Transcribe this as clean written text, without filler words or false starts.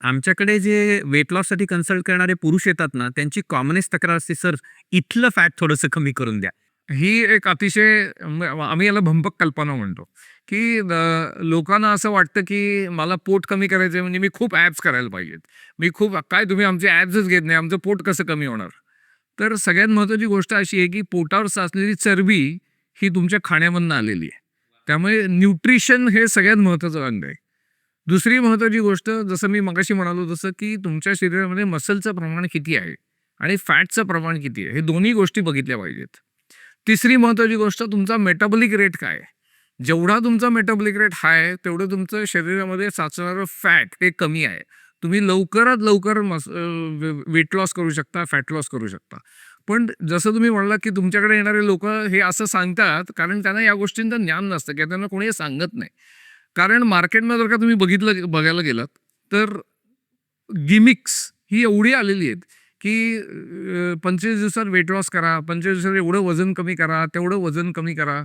आमच्याकडे जे weight लॉससाठी consult करणारे पुरुष येतात ना, त्यांची कॉमनेस्ट तक्रार असते, "सर, इथलं फॅट थोडंसं कमी करून द्या." ही एक अतिशय आम्ही याला भंपक कल्पना म्हणतो, की लोकांना असं वाटतं, की मला पोट कमी करायचं आहे म्हणजे मी खूप ॲब्स करायला पाहिजेत. मी खूप काय तुम्ही आमचे ॲब्सच घेत नाही, आमचं पोट कसं कमी होणार? तर सगळ्यात महत्त्वाची गोष्ट अशी आहे, की पोटावर साचलेली चरबी ही तुमच्या खाण्यामधनं आलेली आहे. त्यामुळे न्यूट्रिशन हे सगळ्यात महत्त्वाचं अंग आहे. दुसरी महत्त्वाची गोष्ट जसं मी मगाशी म्हणालो तसं, की तुमच्या शरीरामध्ये मसलचं प्रमाण किती आहे आणि फॅटचं प्रमाण किती आहे, हे दोन्ही गोष्टी बघितल्या पाहिजेत. तिसरी महत्त्वाची गोष्ट तुमचा मेटाबॉलिक रेट काय आहे? जेवढा तुमचा मेटाबॉलिक रेट हाय आहे, तेवढं तुमचं शरीरामध्ये साचणारं फॅट हे कमी आहे. तुम्ही लवकरात लवकर वेट लॉस करू शकता, फॅट लॉस करू शकता. पण जसं तुम्ही म्हणालात, की तुमच्याकडे येणारे लोकं हे असं सांगतात, कारण त्यांना या गोष्टींचं ज्ञान नसतं किंवा त्यांना कोणी हे सांगत नाही. कारण मार्केटमध्ये जर का तुम्ही बघायला गेलात, तर गिमिक्स ही एवढी आलेली आहेत, की 25 दिवसात वेट लॉस करा, 25 दिवसात एवढं वजन कमी करा, तेवढं वजन कमी करा.